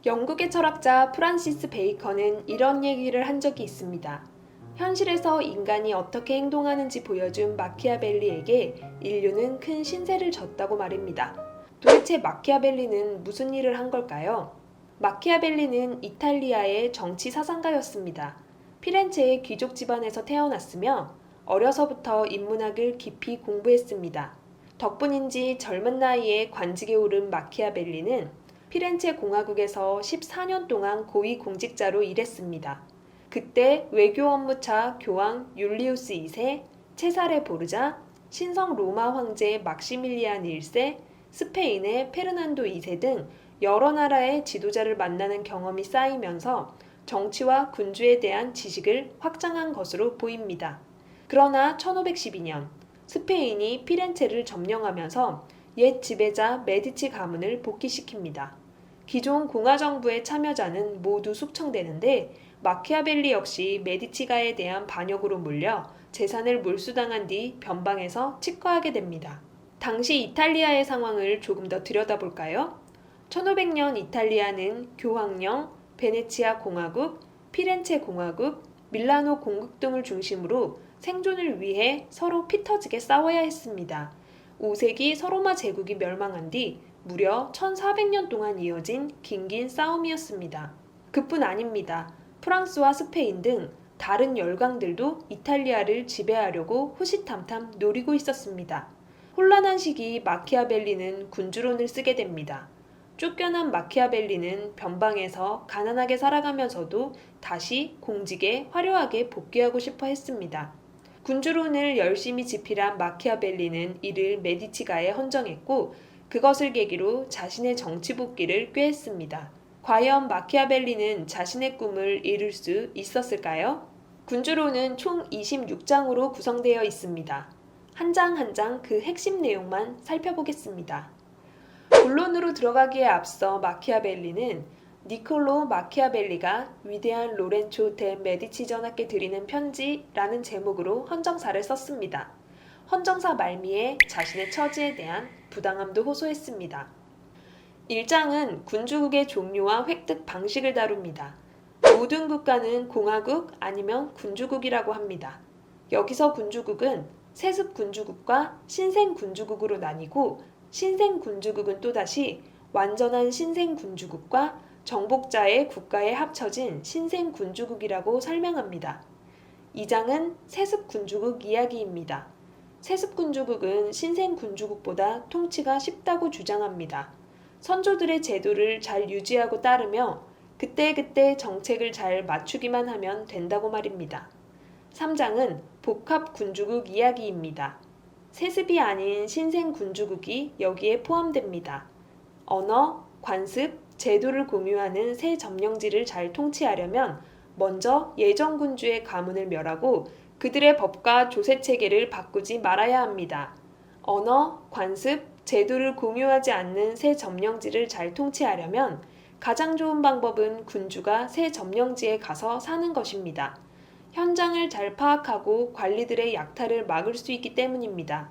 영국의 철학자 프란시스 베이컨은 이런 얘기를 한 적이 있습니다. 현실에서 인간이 어떻게 행동하는지 보여준 마키아벨리에게 인류는 큰 신세를 졌다고 말입니다. 도대체 마키아벨리는 무슨 일을 한 걸까요? 마키아벨리는 이탈리아의 정치 사상가였습니다. 피렌체의 귀족 집안에서 태어났으며 어려서부터 인문학을 깊이 공부했습니다. 덕분인지 젊은 나이에 관직에 오른 마키아벨리는 피렌체 공화국에서 14년 동안 고위 공직자로 일했습니다. 그때 외교 업무차 교황 율리우스 2세, 체사레 보르자, 신성 로마 황제 막시밀리안 1세, 스페인의 페르난도 2세 등 여러 나라의 지도자를 만나는 경험이 쌓이면서 정치와 군주에 대한 지식을 확장한 것으로 보입니다. 그러나 1512년 스페인이 피렌체를 점령하면서 옛 지배자 메디치 가문을 복귀시킵니다. 기존 공화정부의 참여자는 모두 숙청되는데 마키아벨리 역시 메디치가에 대한 반역으로 몰려 재산을 몰수당한 뒤 변방에서 직거하게 됩니다. 당시 이탈리아의 상황을 조금 더 들여다볼까요? 1500년 이탈리아는 교황령, 베네치아 공화국, 피렌체 공화국, 밀라노 공국 등을 중심으로 생존을 위해 서로 피터지게 싸워야 했습니다. 5세기 서로마 제국이 멸망한 뒤 무려 1400년 동안 이어진 긴긴 싸움이었습니다. 그뿐 아닙니다. 프랑스와 스페인 등 다른 열강들도 이탈리아를 지배하려고 호시탐탐 노리고 있었습니다. 혼란한 시기 마키아벨리는 군주론을 쓰게 됩니다. 쫓겨난 마키아벨리는 변방에서 가난하게 살아가면서도 다시 공직에 화려하게 복귀하고 싶어 했습니다. 군주론을 열심히 집필한 마키아벨리는 이를 메디치가에 헌정했고 그것을 계기로 자신의 정치 복귀를 꾀했습니다. 과연 마키아벨리는 자신의 꿈을 이룰 수 있었을까요? 군주론은 총 26장으로 구성되어 있습니다. 한 장 한 장 그 핵심 내용만 살펴보겠습니다. 본론으로 들어가기에 앞서 마키아벨리는 니콜로 마키아벨리가 위대한 로렌초 데 메디치 전하께 드리는 편지라는 제목으로 헌정사를 썼습니다. 헌정사 말미에 자신의 처지에 대한 부당함도 호소했습니다. 1장은 군주국의 종류와 획득 방식을 다룹니다. 모든 국가는 공화국 아니면 군주국이라고 합니다. 여기서 군주국은 세습 군주국과 신생 군주국으로 나뉘고 신생 군주국은 또다시 완전한 신생 군주국과 정복자의 국가에 합쳐진 신생 군주국이라고 설명합니다. 2장은 세습 군주국 이야기입니다. 세습 군주국은 신생 군주국보다 통치가 쉽다고 주장합니다. 선조들의 제도를 잘 유지하고 따르며 그때그때 정책을 잘 맞추기만 하면 된다고 말입니다. 3장은 복합 군주국 이야기입니다. 세습이 아닌 신생 군주국이 여기에 포함됩니다. 언어, 관습, 제도를 공유하는 새 점령지를 잘 통치하려면 먼저 예전 군주의 가문을 멸하고 그들의 법과 조세체계를 바꾸지 말아야 합니다. 언어, 관습, 제도를 공유하지 않는 새 점령지를 잘 통치하려면 가장 좋은 방법은 군주가 새 점령지에 가서 사는 것입니다. 현장을 잘 파악하고 관리들의 약탈을 막을 수 있기 때문입니다.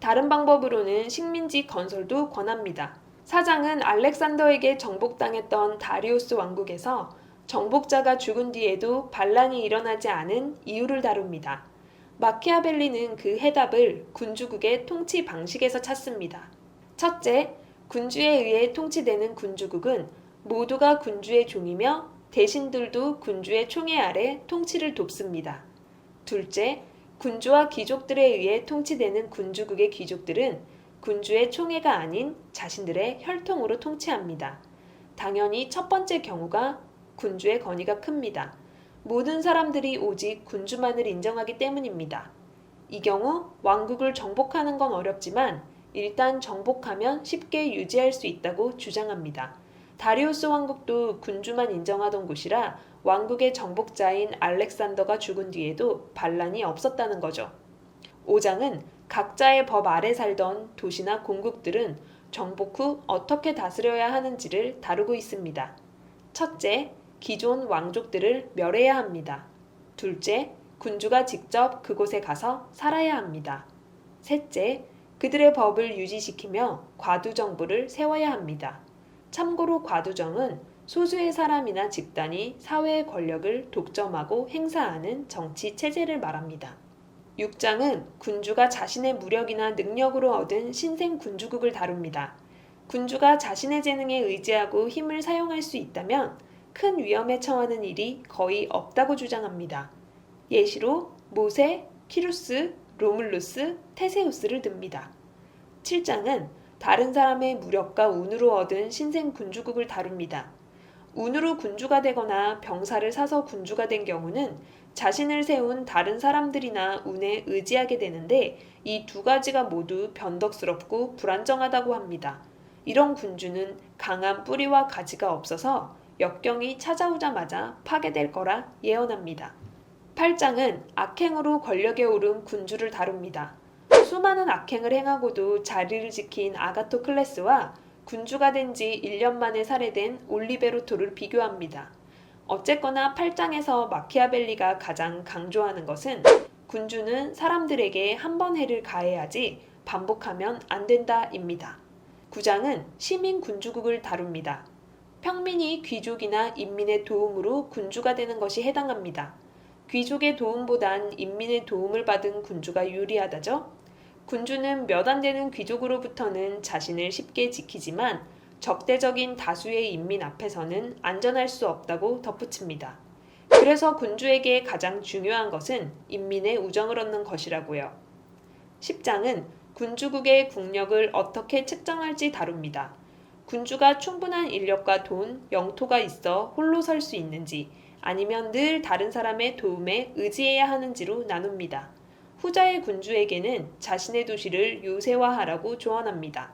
다른 방법으로는 식민지 건설도 권합니다. 4장은 알렉산더에게 정복당했던 다리우스 왕국에서 정복자가 죽은 뒤에도 반란이 일어나지 않은 이유를 다룹니다. 마키아벨리는 그 해답을 군주국의 통치 방식에서 찾습니다. 첫째, 군주에 의해 통치되는 군주국은 모두가 군주의 종이며 대신들도 군주의 총애 아래 통치를 돕습니다. 둘째, 군주와 귀족들에 의해 통치되는 군주국의 귀족들은 군주의 총애가 아닌 자신들의 혈통으로 통치합니다. 당연히 첫 번째 경우가 군주의 권위가 큽니다. 모든 사람들이 오직 군주만을 인정하기 때문입니다. 이 경우 왕국을 정복하는 건 어렵지만 일단 정복하면 쉽게 유지할 수 있다고 주장합니다. 다리우스 왕국도 군주만 인정하던 곳이라 왕국의 정복자인 알렉산더가 죽은 뒤에도 반란이 없었다는 거죠. 5장은 각자의 법 아래 살던 도시나 공국들은 정복 후 어떻게 다스려야 하는지를 다루고 있습니다. 첫째, 기존 왕족들을 멸해야 합니다. 둘째, 군주가 직접 그곳에 가서 살아야 합니다. 셋째, 그들의 법을 유지시키며 과두정부를 세워야 합니다. 참고로 과두정은 소수의 사람이나 집단이 사회의 권력을 독점하고 행사하는 정치 체제를 말합니다. 6장은 군주가 자신의 무력이나 능력으로 얻은 신생 군주국을 다룹니다. 군주가 자신의 재능에 의지하고 힘을 사용할 수 있다면 큰 위험에 처하는 일이 거의 없다고 주장합니다. 예시로 모세, 키루스, 로물루스, 테세우스를 듭니다. 7장은 다른 사람의 무력과 운으로 얻은 신생 군주국을 다룹니다. 운으로 군주가 되거나 병사를 사서 군주가 된 경우는 자신을 세운 다른 사람들이나 운에 의지하게 되는데 이 두 가지가 모두 변덕스럽고 불안정하다고 합니다. 이런 군주는 강한 뿌리와 가지가 없어서 역경이 찾아오자마자 파괴될 거라 예언합니다. 8장은 악행으로 권력에 오른 군주를 다룹니다. 수많은 악행을 행하고도 자리를 지킨 아가토클레스와 군주가 된 지 1년 만에 살해된 올리베르토를 비교합니다. 어쨌거나 8장에서 마키아벨리가 가장 강조하는 것은 군주는 사람들에게 한 번 해를 가해야지 반복하면 안 된다입니다. 9장은 시민 군주국을 다룹니다. 평민이 귀족이나 인민의 도움으로 군주가 되는 것이 해당합니다. 귀족의 도움보단 인민의 도움을 받은 군주가 유리하다죠? 군주는 몇 안 되는 귀족으로부터는 자신을 쉽게 지키지만 적대적인 다수의 인민 앞에서는 안전할 수 없다고 덧붙입니다. 그래서 군주에게 가장 중요한 것은 인민의 우정을 얻는 것이라고요. 10장은 군주국의 국력을 어떻게 측정할지 다룹니다. 군주가 충분한 인력과 돈, 영토가 있어 홀로 설 수 있는지 아니면 늘 다른 사람의 도움에 의지해야 하는지로 나눕니다. 후자의 군주에게는 자신의 도시를 요새화하라고 조언합니다.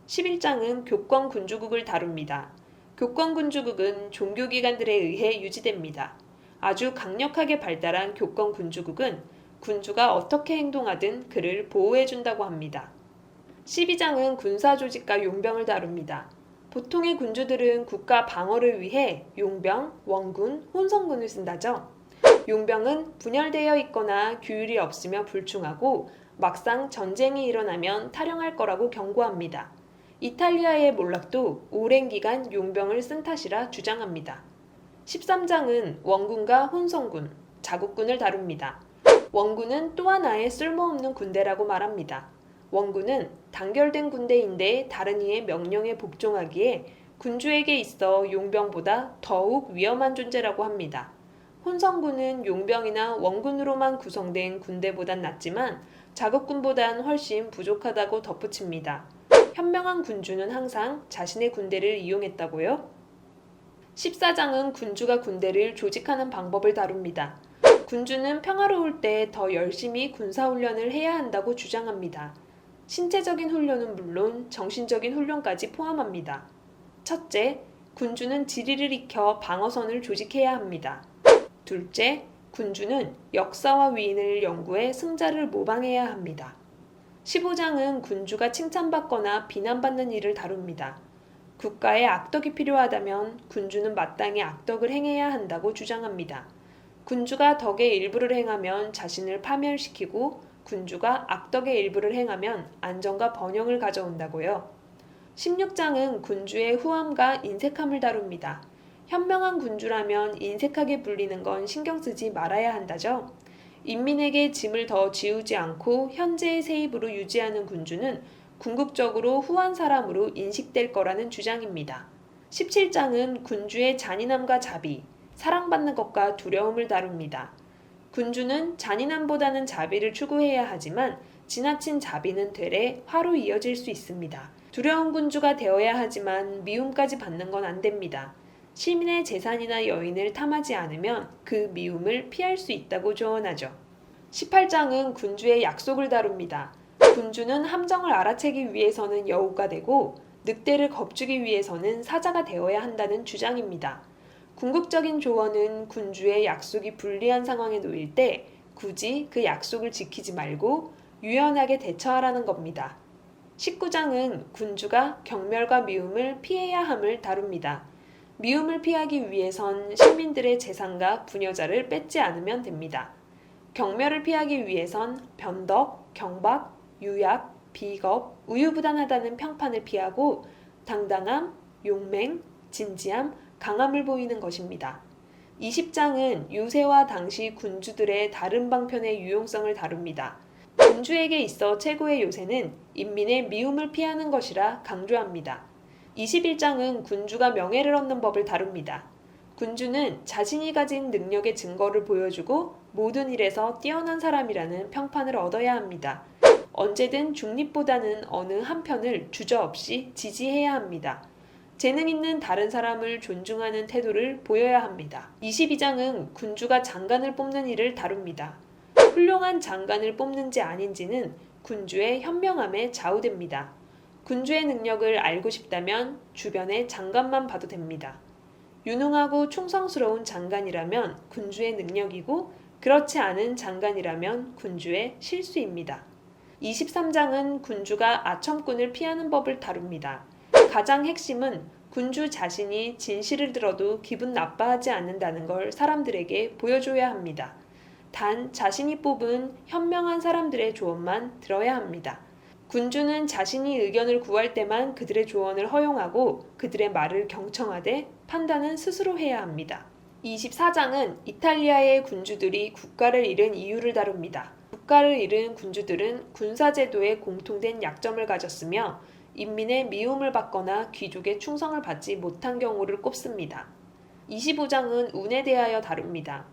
11장은 교권 군주국을 다룹니다. 교권 군주국은 종교기관들에 의해 유지됩니다. 아주 강력하게 발달한 교권 군주국은 군주가 어떻게 행동하든 그를 보호해준다고 합니다. 12장은 군사조직과 용병을 다룹니다. 보통의 군주들은 국가 방어를 위해 용병, 원군, 혼성군을 쓴다죠. 용병은 분열되어 있거나 규율이 없으며 불충하고 막상 전쟁이 일어나면 탈영할 거라고 경고합니다. 이탈리아의 몰락도 오랜 기간 용병을 쓴 탓이라 주장합니다. 13장은 원군과 혼성군, 자국군을 다룹니다. 원군은 또 하나의 쓸모없는 군대라고 말합니다. 원군은 단결된 군대인데 다른 이의 명령에 복종하기에 군주에게 있어 용병보다 더욱 위험한 존재라고 합니다. 혼성군은 용병이나 원군으로만 구성된 군대보단 낫지만 자국군보단 훨씬 부족하다고 덧붙입니다. 현명한 군주는 항상 자신의 군대를 이용했다고요? 14장은 군주가 군대를 조직하는 방법을 다룹니다. 군주는 평화로울 때 더 열심히 군사훈련을 해야 한다고 주장합니다. 신체적인 훈련은 물론 정신적인 훈련까지 포함합니다. 첫째, 군주는 지리를 익혀 방어선을 조직해야 합니다. 둘째, 군주는 역사와 위인을 연구해 승자를 모방해야 합니다. 15장은 군주가 칭찬받거나 비난받는 일을 다룹니다. 국가에 악덕이 필요하다면 군주는 마땅히 악덕을 행해야 한다고 주장합니다. 군주가 덕의 일부를 행하면 자신을 파멸시키고 군주가 악덕의 일부를 행하면 안정과 번영을 가져온다고요. 16장은 군주의 후함과 인색함을 다룹니다. 현명한 군주라면 인색하게 불리는 건 신경 쓰지 말아야 한다죠. 인민에게 짐을 더 지우지 않고 현재의 세입으로 유지하는 군주는 궁극적으로 후한 사람으로 인식될 거라는 주장입니다. 17장은 군주의 잔인함과 자비, 사랑받는 것과 두려움을 다룹니다. 군주는 잔인함보다는 자비를 추구해야 하지만 지나친 자비는 되레 화로 이어질 수 있습니다. 두려운 군주가 되어야 하지만 미움까지 받는 건 안 됩니다. 시민의 재산이나 여인을 탐하지 않으면 그 미움을 피할 수 있다고 조언하죠. 18장은 군주의 약속을 다룹니다. 군주는 함정을 알아채기 위해서는 여우가 되고 늑대를 겁주기 위해서는 사자가 되어야 한다는 주장입니다. 궁극적인 조언은 군주의 약속이 불리한 상황에 놓일 때 굳이 그 약속을 지키지 말고 유연하게 대처하라는 겁니다. 19장은 군주가 경멸과 미움을 피해야 함을 다룹니다. 미움을 피하기 위해선 시민들의 재산과 부녀자를 뺏지 않으면 됩니다. 경멸을 피하기 위해선 변덕, 경박, 유약, 비겁, 우유부단하다는 평판을 피하고 당당함, 용맹, 진지함, 강함을 보이는 것입니다. 20장은 유세와 당시 군주들의 다른 방편의 유용성을 다룹니다. 군주에게 있어 최고의 요새는 인민의 미움을 피하는 것이라 강조합니다. 21장은 군주가 명예를 얻는 법을 다룹니다. 군주는 자신이 가진 능력의 증거를 보여주고 모든 일에서 뛰어난 사람이라는 평판을 얻어야 합니다. 언제든 중립보다는 어느 한편을 주저없이 지지해야 합니다. 재능 있는 다른 사람을 존중하는 태도를 보여야 합니다. 22장은 군주가 장관을 뽑는 일을 다룹니다. 훌륭한 장관을 뽑는지 아닌지는 군주의 현명함에 좌우됩니다. 군주의 능력을 알고 싶다면 주변의 장관만 봐도 됩니다. 유능하고 충성스러운 장관이라면 군주의 능력이고 그렇지 않은 장관이라면 군주의 실수입니다. 23장은 군주가 아첨꾼을 피하는 법을 다룹니다. 가장 핵심은 군주 자신이 진실을 들어도 기분 나빠하지 않는다는 걸 사람들에게 보여줘야 합니다. 단 자신이 뽑은 현명한 사람들의 조언만 들어야 합니다. 군주는 자신이 의견을 구할 때만 그들의 조언을 허용하고 그들의 말을 경청하되 판단은 스스로 해야 합니다. 24장은 이탈리아의 군주들이 국가를 잃은 이유를 다룹니다. 국가를 잃은 군주들은 군사제도에 공통된 약점을 가졌으며 인민의 미움을 받거나 귀족의 충성을 받지 못한 경우를 꼽습니다. 25장은 운에 대하여 다룹니다.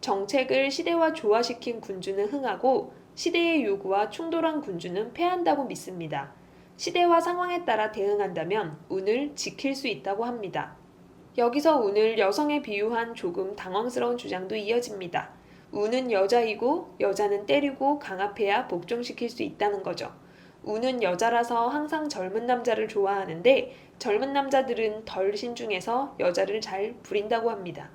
정책을 시대와 조화시킨 군주는 흥하고 시대의 요구와 충돌한 군주는 패한다고 믿습니다. 시대와 상황에 따라 대응한다면 운을 지킬 수 있다고 합니다. 여기서 운을 여성에 비유한 조금 당황스러운 주장도 이어집니다. 운은 여자이고 여자는 때리고 강압해야 복종시킬 수 있다는 거죠. 운은 여자라서 항상 젊은 남자를 좋아하는데 젊은 남자들은 덜 신중해서 여자를 잘 부린다고 합니다.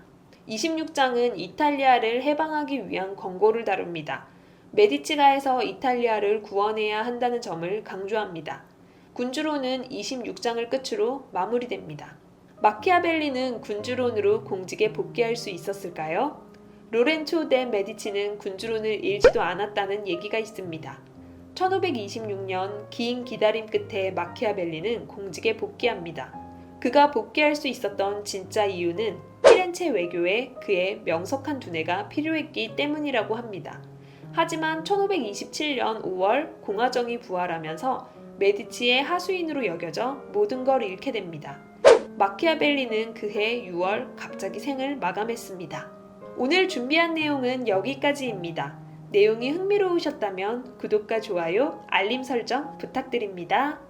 26장은 이탈리아를 해방하기 위한 권고를 다룹니다. 메디치가에서 이탈리아를 구원해야 한다는 점을 강조합니다. 군주론은 26장을 끝으로 마무리됩니다. 마키아벨리는 군주론으로 공직에 복귀할 수 있었을까요? 로렌초 데 메디치는 군주론을 읽지도 않았다는 얘기가 있습니다. 1526년 긴 기다림 끝에 마키아벨리는 공직에 복귀합니다. 그가 복귀할 수 있었던 진짜 이유는 피렌체 외교에 그의 명석한 두뇌가 필요했기 때문이라고 합니다. 하지만 1527년 5월 공화정이 부활하면서 메디치의 하수인으로 여겨져 모든 걸 잃게 됩니다. 마키아벨리는 그해 6월 갑자기 생을 마감했습니다. 오늘 준비한 내용은 여기까지입니다. 내용이 흥미로우셨다면 구독과 좋아요, 알림 설정 부탁드립니다.